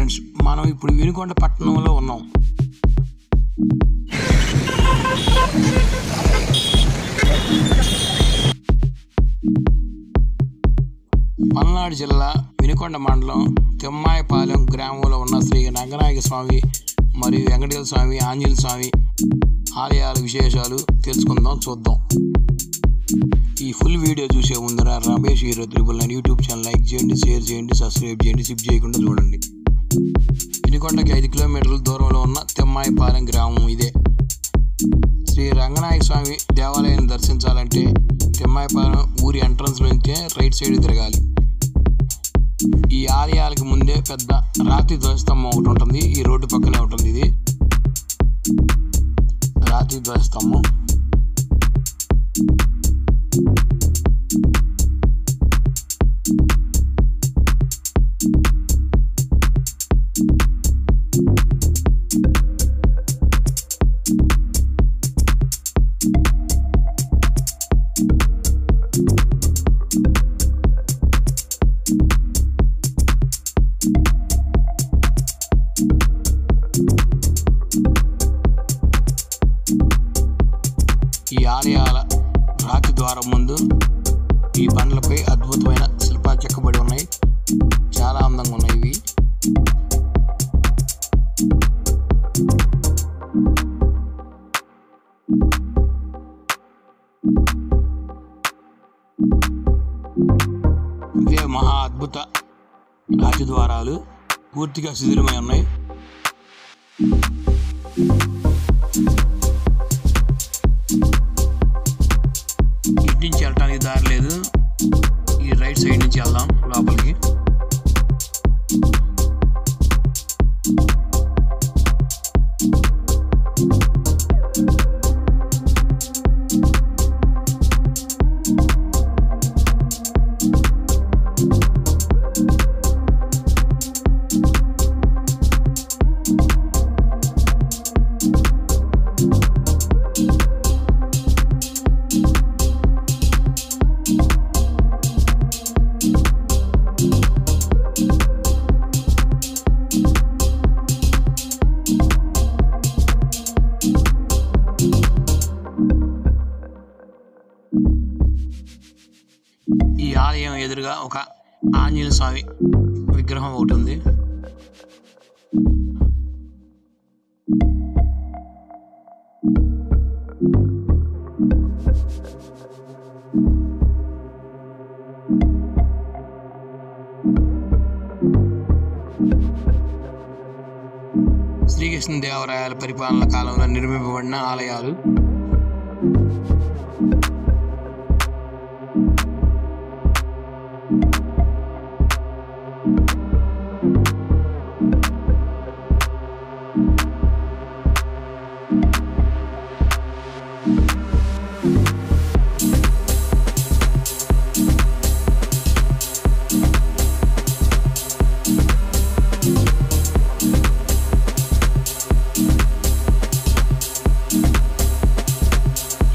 Friends, మనం ఇప్పుడు వినుకొండ పట్టణంలో ఉన్నాం. పల్నాడు జిల్లా వినుకొండ మండలం తిమ్మాయపాలెం గ్రామంలో ఉన్న శ్రీ రంగనాయక స్వామి మరియు వెంకటేశ్వర స్వామి, ఆంజనేయ స్వామి ఆలయాల విశేషాలు తెలుసుకుందాం, చూద్దాం. ఈ ఫుల్ వీడియో చూసే ముందర Ramesh hero 999 YouTube channel like చేయండి, షేర్ చేయండి, సబ్స్క్రైబ్ చేయండి, స్కిప్ చేయకుండా చూడండి. వినుకొండకి 5 కిలోమీటర్ల దూరంలో ఉన్న తిమ్మాయపాలెం గ్రామం ఇదే. శ్రీ రంగనాయక స్వామి దేవాలయాన్ని దర్శించాలంటే తిమ్మాయపాలెం ఊరి ఎంట్రన్స్ నుంచే రైట్ సైడ్ తిరగాలి. ఈ ఆలయాలకు ముందే పెద్ద రాతి ధ్వజస్తంభం ఒకటి ఉంటుంది. ఈ రోడ్డు పక్కనే ఉంటుంది. ఇది రాతి ధ్వజస్తంభం. ఈ ఆలయాల రాతి ద్వారం ముందు ఈ బండ్లపై అద్భుతమైన శిల్పాలు చెక్కబడి ఉన్నాయి. చాలా అందంగా ఉన్నాయి ఇవి. ఇవే మహా అద్భుత రాతి ద్వారాలు పూర్తిగా శిథిలమై ఉన్నాయి. ఇటు నుంచి వెళ్ళటానికి దారి లేదు. ఈ రైట్ సైడ్ నుంచి వెళ్దాం లోపలికి. ఈ ఆలయం ఎదురుగా ఒక ఆంజనేయ స్వామి విగ్రహం ఒకటి ఉంది. శ్రీకృష్ణదేవరాయల పరిపాలన కాలంలో నిర్మింపబడిన ఆలయాలు.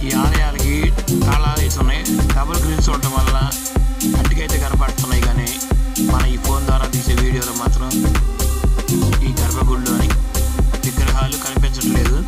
ఈ ఆలయాలకి తాళాలు వేసి ఉన్నాయి. డబుల్ గ్రిల్స్ ఉండటం వల్ల అంటికైతే కనపడుతున్నాయి, కానీ మన ఈ ఫోన్ ద్వారా తీసే వీడియోలో మాత్రం ఈ గర్భగుడిలోని విగ్రహాలు కనిపించట్లేదు.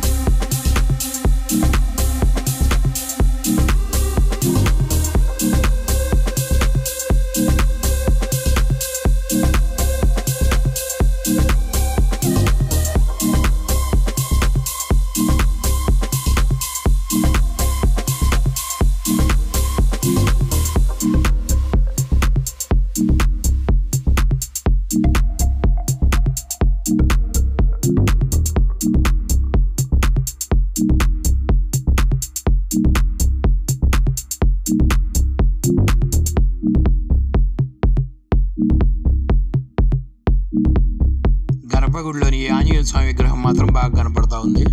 గర్భగుడిలోని ఈ ఆంజనేయ స్వామి విగ్రహం మాత్రం బాగా కనపడతా ఉంది.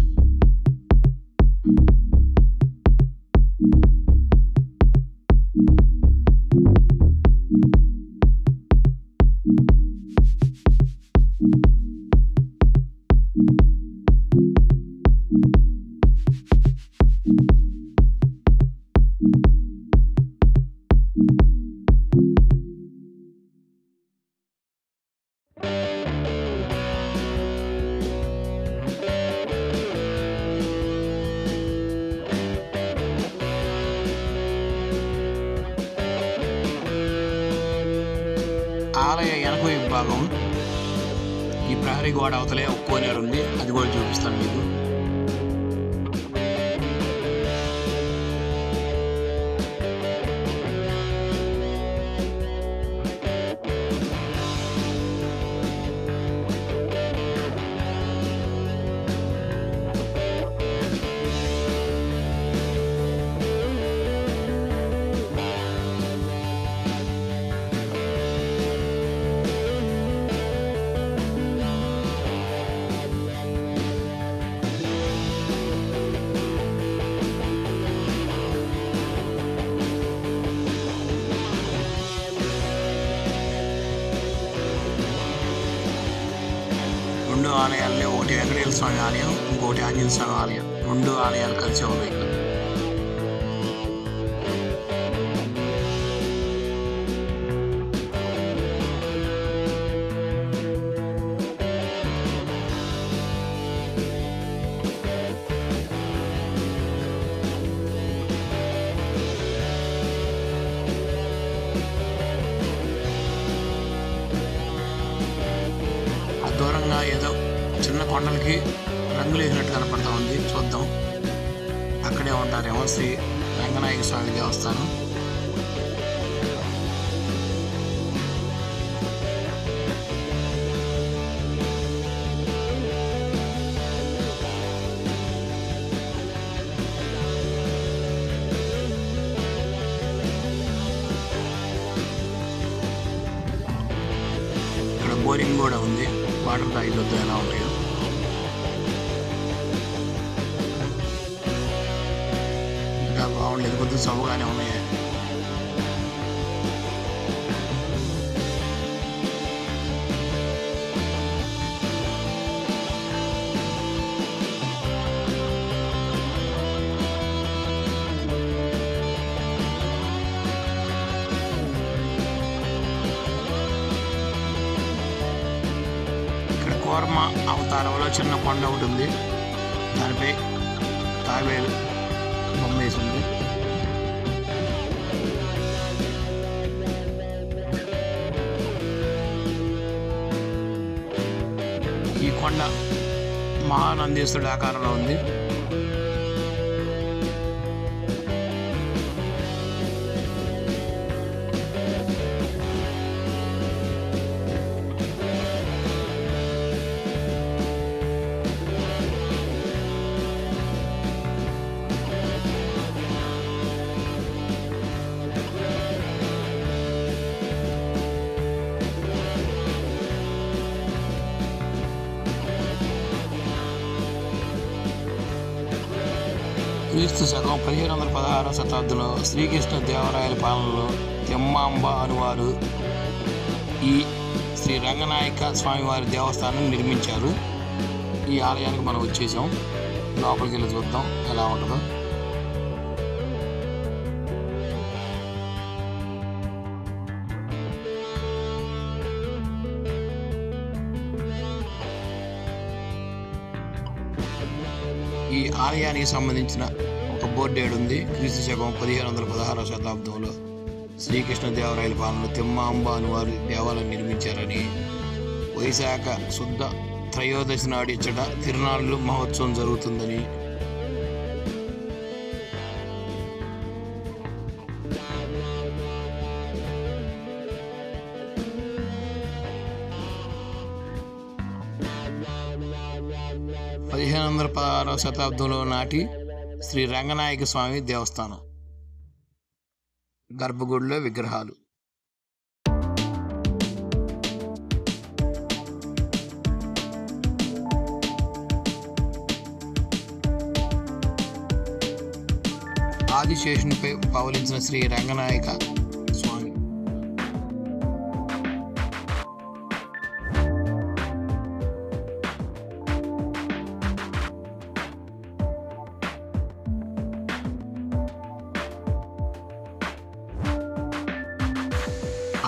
వెనక విభాగం. ఈ ప్రహరీ గోడ అవతలే ఒక కోనేరు ఉంది, అది కూడా చూపిస్తాను మీకు. రెండు ఆలయాల్లో ఒకటి వెంకటేశ్వర స్వామి ఆలయం, ఇంకోటి ఆంజనేయ స్వామి ఆలయం. రెండు ఆలయాలు కలిసి ఉన్నాయి ఇక్కడ. దూరంగా ఏదో చిన్న కొండలకి రంగులు వేసినట్టు కనపడతా ఉంది, చూద్దాం. అక్కడే ఉంటారేమో శ్రీ రంగనాయక స్వామి దేవస్థానం. ఇక్కడ బోరింగ్ కూడా ఉంది, వాటర్ తాగిద్దు ఎలా ఉంటాయో. ఇంకా బాగుండేది, కొద్దిగా చౌకగానే ఉన్నాయి. కూర్మ అవతారంలో చిన్న కొండ ఒకటి ఉంది, దానిపై తాబేలు బొమ్మ వేసి ఉంది. ఈ కొండ మహానందీశ్వరుడి ఆకారంలో ఉంది. క్రీస్తు శకం 1516వ శతాబ్దంలో శ్రీకృష్ణ దేవరాయల పాలనలో తెమ్మాంబ అనువారు ఈ శ్రీ రంగనాయక స్వామివారి దేవస్థానం నిర్మించారు. ఈ ఆలయానికి మనం వచ్చేసాం, లోపలికి వెళ్ళి చూద్దాం ఎలా ఉంటుందో. ఈ ఆలయానికి సంబంధించిన ఒక బోర్డు ఏడుంది. క్రీస్తు శకం 1516వ శతాబ్దంలో శ్రీకృష్ణదేవరాయల పాలనలో తెమ్మాంబ అనువారు దేవాలయం నిర్మించారని, వైశాఖ శుద్ధ త్రయోదశి నాడు ఇచ్చట తిరునాళ్ళు మహోత్సవం జరుగుతుందని, – 1516వ శతాబ్దంలో నాటి శ్రీ రంగనాయక స్వామి దేవస్థానం. గర్భగుడిలో విగ్రహాలు. ఆదిశేషునిపై పవలించిన శ్రీ రంగనాయక స్వామి.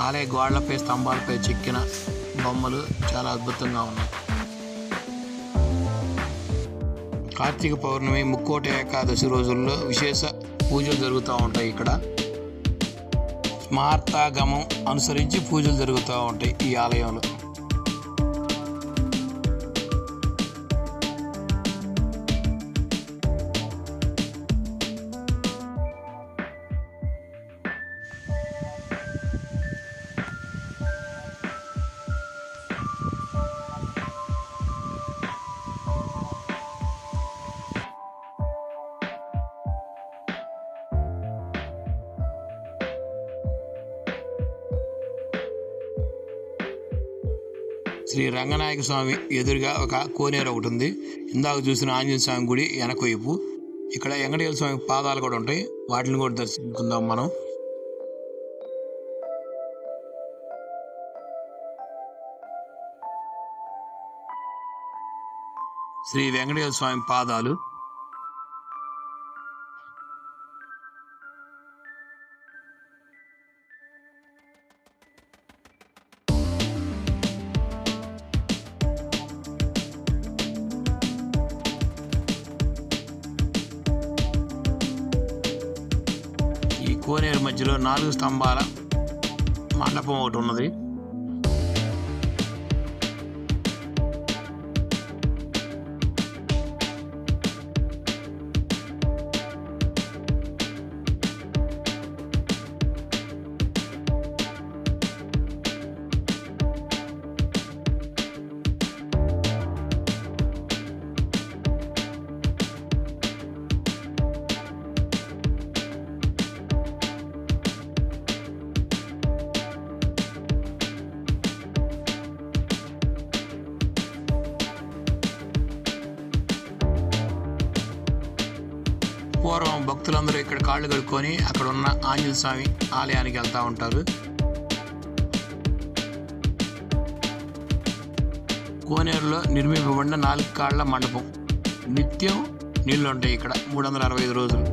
ఆలయ గోడలపై స్తంభాలపై చెక్కిన బొమ్మలు చాలా అద్భుతంగా ఉన్నాయి. కార్తీక పౌర్ణమి, ముక్కోటి ఏకాదశి రోజుల్లో విశేష పూజలు జరుగుతూ ఉంటాయి ఇక్కడ. స్మార్తాగమం అనుసరించి పూజలు జరుగుతూ ఉంటాయి ఈ ఆలయంలో. శ్రీ రంగనాయక స్వామి ఎదురుగా ఒక కోనేరు ఒకటి ఉంది. ఇందాక చూసిన ఆంజనేయ స్వామి గుడి వెనక వైపు. ఇక్కడ వెంకటేశ్వర స్వామి పాదాలు కూడా ఉంటాయి, వాటిని కూడా దర్శించుకుందాం మనం. శ్రీ వెంకటేశ్వర స్వామి పాదాలు. కోనేరు మధ్యలో 4 స్తంభాల మండపం ఒకటి ఉన్నది. పూర్వం భక్తులందరూ ఇక్కడ కాళ్ళు కడుక్కొని అక్కడ ఉన్న ఆంజనేయ స్వామి ఆలయానికి వెళ్తూ ఉంటారు. కోనేరులో నిర్మింపబడిన 4 కాళ్ల మండపం. నిత్యం నీళ్లు ఉంటాయి ఇక్కడ 365 రోజులు.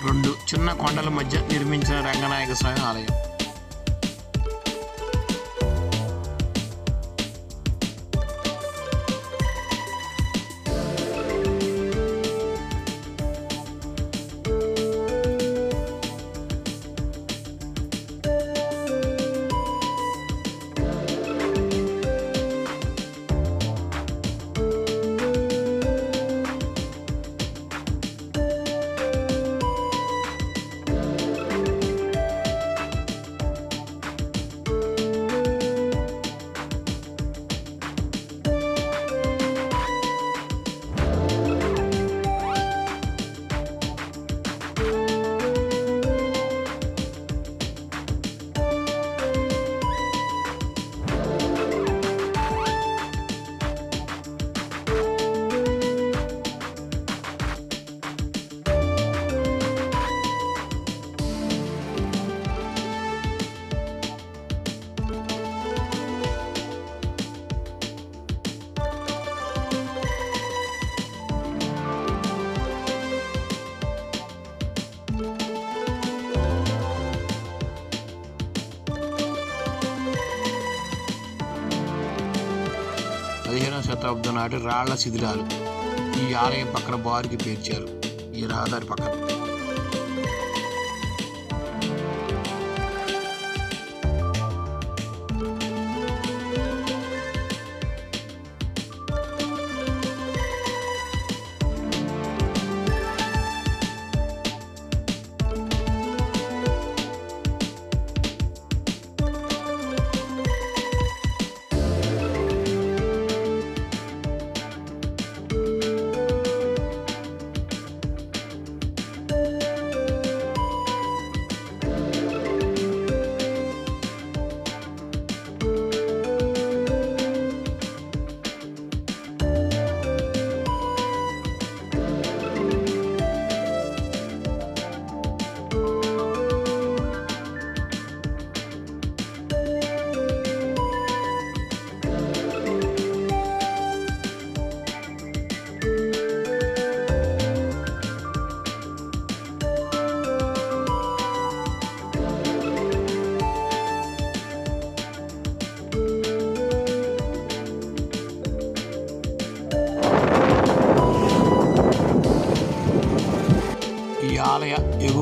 రెండు చిన్న కొండల మధ్య నిర్మించిన రంగనాయక స్వామి ఆలయం. శతాబ్దం నాటి రాళ్ల శిథిలాలు ఈ ఆలయం పక్కన బారుకి పేర్చారు. ఈ రహదారి పక్కన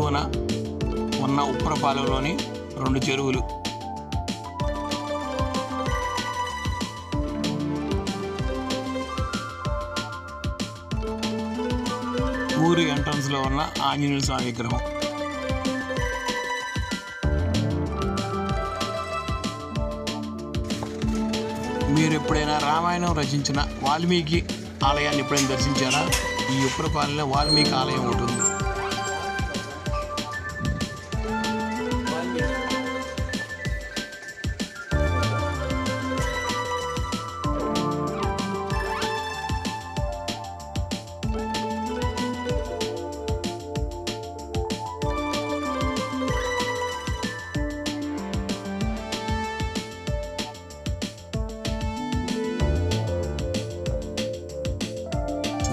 దిగువన ఉన్న ఉప్పరపాలెంలోని 2 చెరువులు. ఊరి ఎంట్రన్స్లో ఉన్న ఆంజనేయ స్వామి విగ్రహం. మీరు ఎప్పుడైనా రామాయణం రచించిన వాల్మీకి ఆలయాన్ని ఎప్పుడైనా దర్శించారా? ఈ ఉప్పరపాలెంలో వాల్మీకి ఆలయం ఉంటుంది.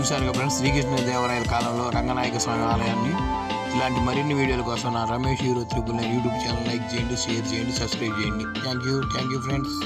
చూశారుగా ఫ్రెండ్స్, శ్రీకృష్ణదేవరాయల కాలంలో రంగనాయక స్వామి ఆలయాన్ని. ఇలాంటి మరిన్ని వీడియోల కోసం నా Ramesh hero 999 YouTube channel like చేయండి, షేర్ చేయండి, సబ్స్క్రైబ్ చేయండి. Thank you friends.